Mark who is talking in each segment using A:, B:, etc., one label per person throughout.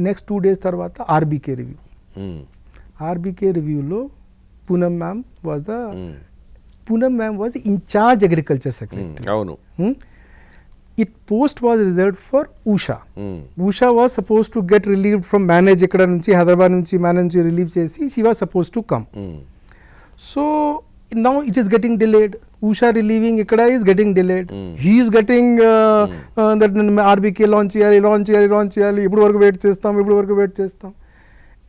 A: Next 2 days తర్వాత RBK review. RBK రివ్యూలో Poonam ma'am was in charge agriculture secretary.
B: అవును.
A: It post was reserved for Usha. Usha was supposed to get relieved from manage ikkada nunchi Hyderabad nunchi manage relieve chesi she was supposed to come. So now it is getting delayed. Usha relieving ikkada is getting delayed. He is getting that RBK launch cheyali ippudu varaku wait chestam.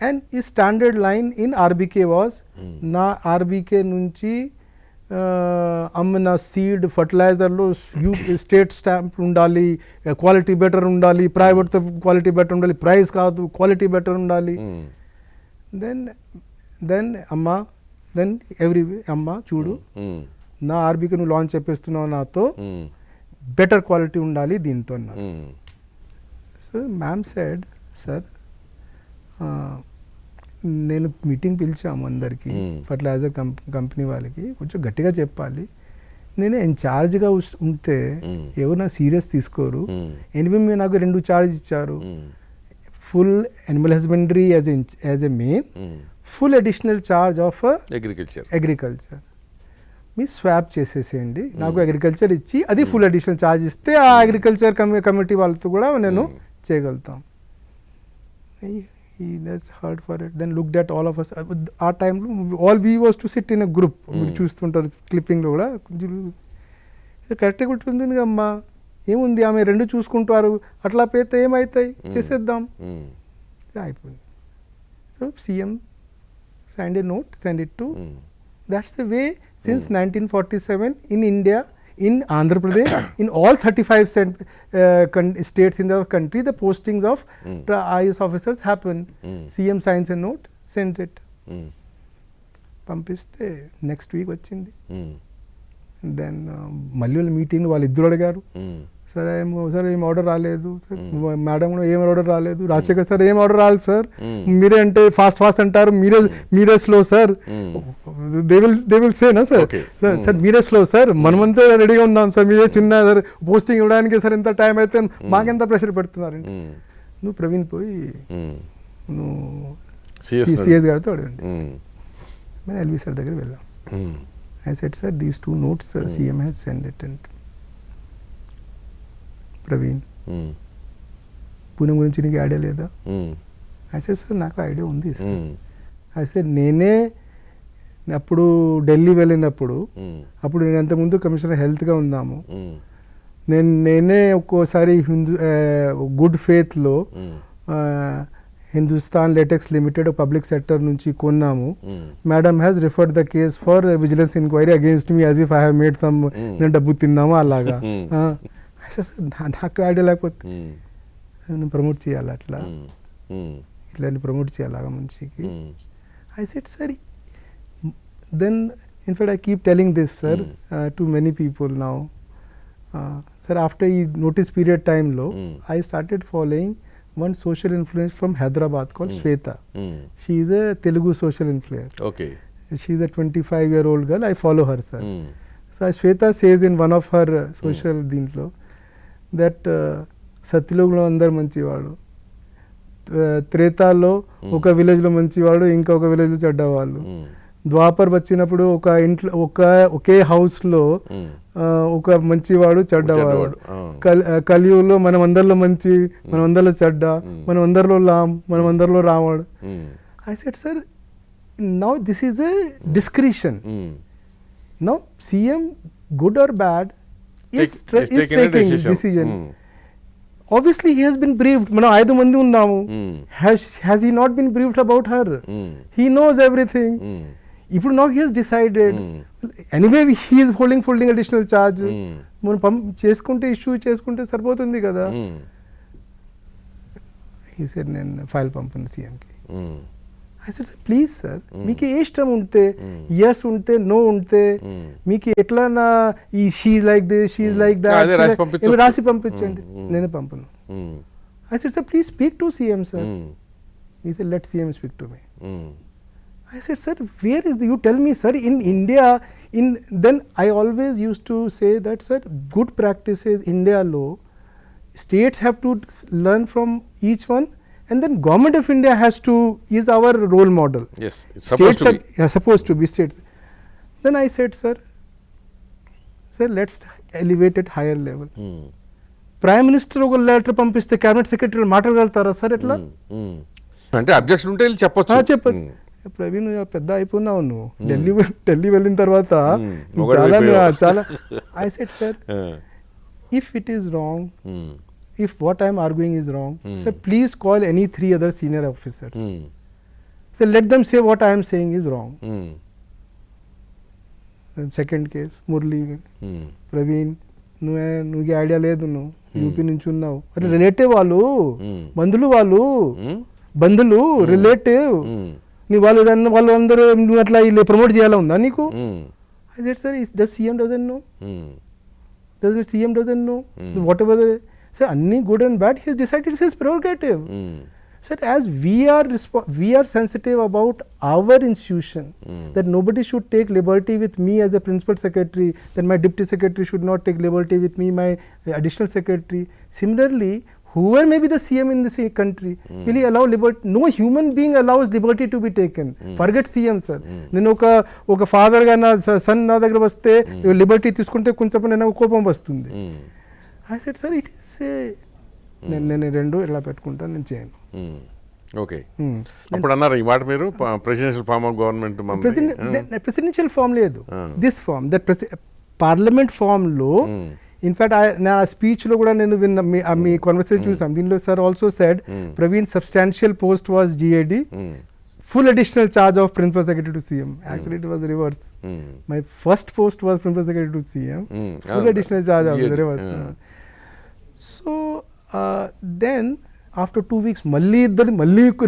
A: And his standard line in RBK was na RBK nunchi అమ్మిన seed ఫర్టిలైజర్లో state stamp ఉండాలి, quality better ఉండాలి, private quality better ఉండాలి, price కాదు quality better ఉండాలి. Then అమ్మ చూడు నా RBK నువ్వు లాంచ్ చెప్పేస్తున్నావు, నాతో బెటర్ క్వాలిటీ ఉండాలి దీంతో. సో మ్యామ్ సెడ్ సార్ నేను మీటింగ్ పిలిచాము అందరికి, ఫర్టిలైజర్ కంపెనీ వాళ్ళకి కొంచెం గట్టిగా చెప్పాలి, నేను ఇన్ఛార్జ్గా ఉంటే ఎవరు నాకు సీరియస్ తీసుకోరు. ఎనిమిది మీరు నాకు 2 చార్జ్ ఇచ్చారు, full animal husbandry as a main, full additional charge of agriculture. Me swap చేసేసేయండి, నాకు అగ్రికల్చర్ ఇచ్చి అది ఫుల్ అడిషనల్ చార్జ్ ఇస్తే ఆ అగ్రికల్చర్ కమిటీ వాళ్ళతో కూడా నేను చేయగలుగుతాం. That's hard for it. Then looked at all of us. Our time, all we was to sit in a group. మీరు చూస్తుంటారు క్లిప్పింగ్లో కూడా, ఇది కరెక్ట్గా ఉంటుంది అమ్మా, ఏముంది ఆమె 2 చూసుకుంటారు, అట్లా పోతే ఏమవుతాయి, చేసేద్దాం, అయిపోయింది. So CM signed a note, send it to. That's the way since 1947 in India, in Andhra Pradesh, in all 35 states in the country, the postings of IAS officers happen. CM signs a note, sends it. పంపిస్తే next week వచ్చింది. Then మళ్ళీ వాళ్ళ మీటింగ్లో వాళ్ళు ఇద్దరు అడిగారు, sir ఏం order రాలేదు, మేడం కూడా ఏం ఆర్డర్ రాలేదు, రాజశేఖర్ సార్ ఏం ఆర్డర్ రాలేదు సార్, మీరే అంటే ఫాస్ట్ అంటారు, మీరే slow sir, they will say నా సార్, సార్ మీరే స్లో సార్, మనమంతా రెడీగా ఉన్నాం సార్, మీరే చిన్న సార్ పోస్టింగ్ ఇవ్వడానికి సార్ ఎంత టైం అయితే మాకెంత ప్రెషర్ పెడుతున్నారండి. నువ్వు ప్రవీణ్ పోయి నువ్వు సిఎస్ గారితో అడగండి. మేము ఎల్వి సార్ దగ్గర వెళ్ళాం. I said sir these 2 notes CM has sent it. And Praveen Poonam గురించి నీకు ఐడియా లేదా? ఐ సెడ్ సార్ నాకు ఐడియా ఉంది సార్. ఐ సెడ్ నేనే అప్పుడు ఢిల్లీ వెళ్ళినప్పుడు, అప్పుడు నేను అంతకుముందు కమిషనర్ హెల్త్గా ఉన్నాము, నేనే ఒక్కోసారి గుడ్ ఫేత్లో Hindustan latex limited public sector నుంచి కొన్నాము. Madam has referred the case for vigilance enquiry against me as if I have made some, నేను డబ్బు తిన్నామా అలాగా. నాకు ఐడియా లేకపోతే నేను ప్రమోట్ చేయాలి, అట్లా ఇట్లా ప్రమోట్ చేయాలి మంచికి. I said sir, then in fact I keep telling this sir to many people now. Sir after ఈ నోటీస్ పీరియడ్ టైంలో I started following one social influencer from Hyderabad called Shweta. She is a Telugu social influencer.
B: Okay.
A: She is a 25-year-old girl. I follow her, sir. So Shweta says in one of her social దీంట్లో that సత్యలోకంలో అందరు మంచివాడు, త్రేతాలో ఒక విలేజ్లో మంచివాడు, ఇంకొక విలేజ్లో చెడ్డవాళ్ళు, ద్వాపర్ వచ్చినప్పుడు ఒక ఇంట్లో ఒకే హౌస్లో ఒక మంచివాడు చెడ్డవాడు, కలియుగంలో మనం అందరిలో మంచి, మనం అందరిలో చెడ్డ, మనం అందరిలో మనం అందరిలో రావడు. I said sir now this is a discretion. Now CM good or bad is taking decision. Obviously he has been briefed. మనం 5 మంది ఉన్నాము. Has he not been briefed about her? He knows everything. ఇప్పుడు now he has decided. Anyway he is holding additional charge. మనం చేసుకుంటే issue చేసుకుంటే సరిపోతుంది కదా. He said నేను ఫైల్ పంపును సీఎంకి. I said sir please sir, మీకు ఏ ఇష్టం ఉంటే yes ఉంటే no ఉంటే మీకు ఎట్లా నా ఈ she is like this, she is like that రాసి పంపించండి, నేను పంపను. I said sir please speak to CM sir. He said let CM speak to me. I said sir where is you tell me sir, in India then I always used to say that sir good practices India law, states have to learn from each one And then government of India is our role model.
B: Yes, it's supposed to be.
A: Supposed to be states. Then I said, sir, let's elevate it higher level. Prime minister ఒక letter పంపిస్తే cabinet secretary మాట్లాడగలుగుతారా sir ఎట్లా?
B: అంటే objection ఉంటే చెప్పొచ్చు.
A: చెప్పదు. ప్రవీణ్ పెద్ద అయిపోయినావు నువ్వు, ఢిల్లీ వెళ్ళిన తర్వాత చాలా I said sir, if it is wrong, if what I am arguing is wrong, sir, please call any 3 other senior officers. So let them say what I am saying is wrong. Then second case, Murli, Praveen, నువ్వు idea లేదు, నువ్వు UP నుంచి ఉన్నావు, అరే relative వాళ్ళు, బంధువులు relative, నీ వాళ్ళు అందరూ నువ్వు అట్లా ప్రమోట్ చేయాలా ఉందా నీకు? I said, sir, does CM doesn't know? Does the CM doesn't know? Whatever the sir, any good and bad, he has decided it's his prerogative. Sir, as we are sensitive about our institution, that nobody should take liberty with me as a principal secretary, that my deputy secretary should not take liberty with me, my additional secretary. Similarly, whoever may be the CM in this country, will he allow liberty? No human being allows liberty to be taken. Forget CM, sir. నేను ఒక father గా నా sun నా దగ్గర వస్తే Liberty తీసుకుంటే కొంచెం నేను కోపం వస్తుంది. I said, sir, it is నేను రెండు ఇలా పెట్టుకుంటాను, నేను చేయను.
B: ఓకే, అప్పుడు అన్నారు ఈ మాట మీరు, presidential form of government.
A: Presidential form లేదు, this form, that parliament form లో. ఇన్ఫాక్ట్ నా స్పీచ్ లో కూడా నేను మీ కాన్వర్సేషన్ చూసాం, దీనిలో sir also said Praveen substantial post was GAD, full additional charge of principal secretary to CM. Actually it was the reverse. My first post was principal secretary to CM, full additional charge of the reverse. So then after 2 weeks మళ్ళీ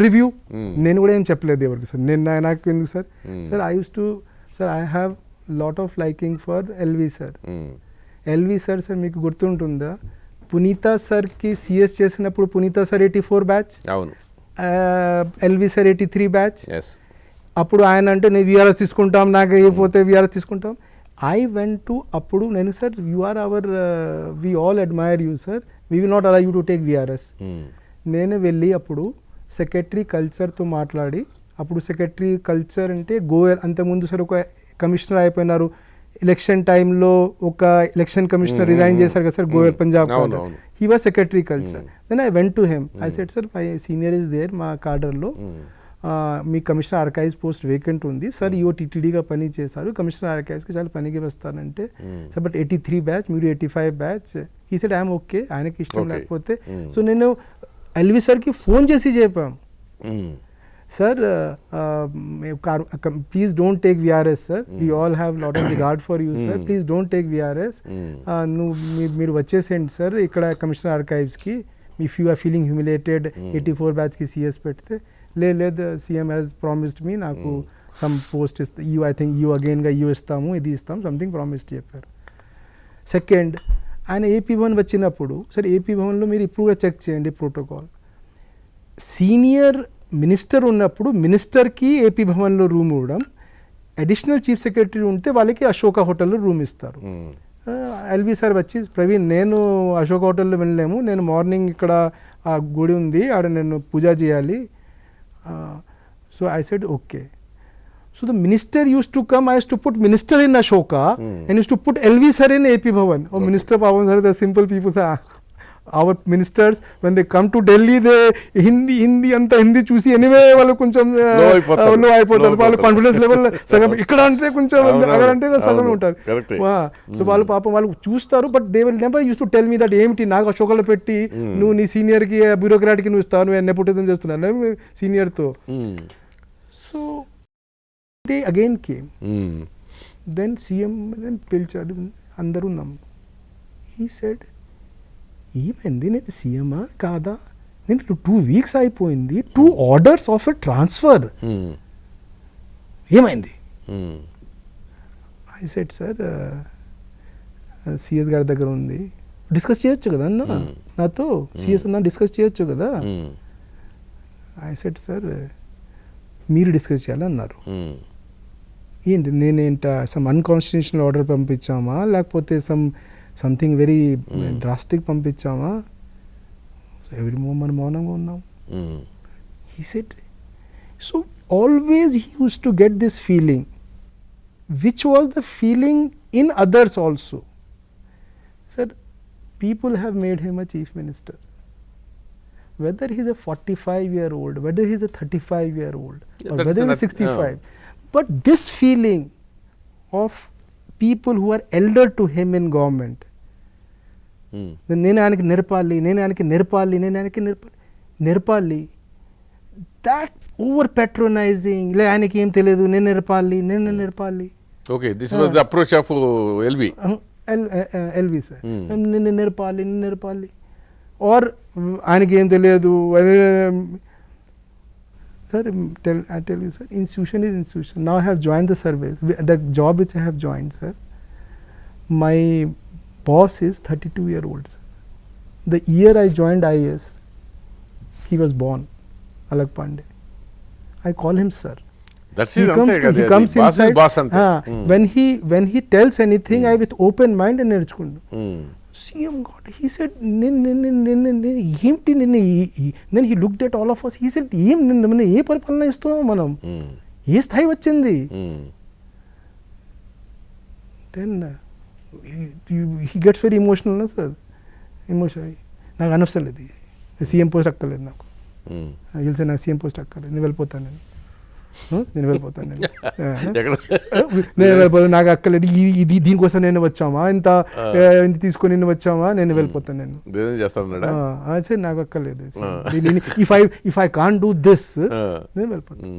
A: review. నేను కూడా ఏం చెప్పలేదు ఎవరికి sir, నాకు ఎందుకు sir, sir I have lot of liking for LV sir. LV sir మీకు గుర్తుంటుందా, పునీతా సార్కి CS చేసినప్పుడు పునీతా సార్ 84 బ్యాచ్, అవును, LV సార్ 83 బ్యాచ్. అప్పుడు ఆయన అంటే నేను VRS తీసుకుంటాం, నాకు అయిపోతే VRS తీసుకుంటాం. I went to అప్పుడు నేను sir, you are our we all admire you sir, we will not allow you to take VRS. నేను వెళ్ళి అప్పుడు సెక్రటరీ కల్చర్తో మాట్లాడి, అప్పుడు సెక్రటరీ కల్చర్ అంటే గోయల్, అంతకుముందు సార్ ఒక కమిషనర్ అయిపోయినారు, ఎలక్షన్ టైంలో ఒక ఎలక్షన్ కమిషనర్ రిజైన్ చేశారు కదా sir, Goyal Punjab, he was secretary culture. Then I went to him, I said sir my senior is there, మా కార్డర్లో మీ కమిషనర్ ఆర్కైవ్స్ పోస్ట్ వేకెంట్ ఉంది సార్, టీటీడీగా పని చేశారు, కమిషనర్ ఆర్కైవ్స్కి చాలా పనికి వస్తానంటే, సార్ బట్ 83 బ్యాచ్, మీరు 85 బ్యాచ్. ఈ సెడ్ ఐఎమ్ ఓకే, ఆయనకి ఇష్టం లేకపోతే. సో నేను LV సార్కి ఫోన్ చేసి చెప్పాం, sir please don't take VRS sir, we all have lot of regard for you sir, please don't take VRS. మీరు వచ్చేసేయండి సార్ ఇక్కడ కమిషనర్ ఆర్కైవ్స్కి, if you are feeling humiliated 84 బ్యాచ్కి CS పెడితే. లేదు CM హ్యాస్ ప్రామిస్డ్ మీ, నాకు some post ఇస్తా, I think అగైన్గా ఇస్తాము, ఇది ఇస్తాం, సంథింగ్ ప్రామిస్డ్ చెప్పారు. సెకండ్, ఆయన AP భవన్ వచ్చినప్పుడు, సరే AP భవన్లో మీరు ఇప్పుడు కూడా చెక్ చేయండి ప్రోటోకాల్, సీనియర్ మినిస్టర్ ఉన్నప్పుడు మినిస్టర్కి AP భవన్లో రూమ్ ఇవ్వడం, అడిషనల్ చీఫ్ సెక్రటరీ ఉంటే వాళ్ళకి అశోక హోటల్లో రూమ్ ఇస్తారు. LV సార్ వచ్చి, ప్రవీణ్ నేను అశోక హోటల్లో వెళ్ళలేము, నేను మార్నింగ్ ఇక్కడ ఆ గుడి ఉంది ఆడ నేను పూజ చేయాలి. So I said okay. So the minister used to come, I used to put minister in Ashoka and used to put LV sir in AP Bhavan. Oh, Minister Pawan sir, the simple people say, our ministers when they come to Delhi, they Hindi anta Hindi చూసి anyway వాళ్ళు కొంచెం లో అయిపోతారు, వాళ్ళ confidence level సగం, ఇక్కడ అంటే కొంచెం అక్కడ అంటే సగం ఉంటారు. సో వాళ్ళు పాపం వాళ్ళు చూస్తారు, but they will never use to tell me that ఏమిటి నాకు అశోకలో పెట్టి నువ్వు నీ సీనియర్కి బ్యూరోక్రాట్కి నువ్వు ఇస్తావు, నువ్వు నెపోటిజం చేస్తున్నావు సీనియర్తో. So they again came. Then CM పిలిచాడు, అందరూ ఉన్నాం. He said, ఏమైంది, నేను సీఎమా కాదా, నేను 2 weeks అయిపోయింది, 2 orders of a transfer, ఏమైంది? I said, sir, CS గారి దగ్గర ఉంది, డిస్కస్ చేయొచ్చు కదా అన్న నాతో, CS అన్న డిస్కస్ చేయొచ్చు కదా. I said, sir, మీరు డిస్కస్ చేయాలన్నారు. ఏంటి, నేనేంట సమ్ అన్కాన్స్టిట్యూషనల్ ఆర్డర్ పంపించామా, లేకపోతే సంథింగ్ వెరీ డ్రాస్టిక్ పంపించామా? ఎవరి మనం మౌనంగా ఉన్నాం. He said, so always he used to get this feeling, which was the feeling in others also. Sir, people have made him a chief minister. Whether he is a 45-year-old, whether he is a 35-year-old,
B: Yeah,
A: or
B: that's
A: whether he is
B: not-
A: 65. But this feeling of people who are elder to him in government, నేను ఆయనకి నేర్పాలి, నేను ఆయనకి నేర్పాలి, నేను ఆయనకి నేర్పాలి, that over patronizing, లే ఆయనకి ఏం తెలియదు, నేను నేర్పాలి.
B: Okay, this was the approach of LV.
A: LV sir, నేను నేర్పాలి, ఆర్ ఆయనకి ఏం తెలియదు. Sir, I tell you, sir, institution is institution. Now I have joined the service. The job which I have joined, sir, my boss is 32-year-old. The year I joined IAS, he was born, Alag Pandey. I call him sir.
B: That's
A: He
B: it,
A: comes,
B: అంతే కదా,
A: he comes
B: boss is
A: inside.
B: Boss అంతే.
A: When he tells anything, I with open mind and నేర్చుకుంటా. CM God, he said, ఏంటి నిన్న, then he looked at all of us, he said, నిన్న ఏ పరిపాలన ఇస్తున్నాం మనం, ఏ స్థాయి వచ్చింది. Then he gets very emotional, na sir, emotional. నాకు అనవసరం సీఎం పోస్ట్ అక్కర్లేదు, నాకు తెలిసే, నాకు సీఎం పోస్ట్ అక్కర్లేదు, నేను వెళ్ళిపోతాను, నేను వెళ్ళిపోతాను, నాకు అక్కర్లేదు, దీనికోసం నేను వచ్చామా, ఇంత తీసుకొని నేను వచ్చామా, నేను వెళ్ళిపోతాను, నేను
B: చేస్తాను,
A: నాకు అక్కర్లేదు, if I can't do this, నేను వెళ్ళిపోతాను.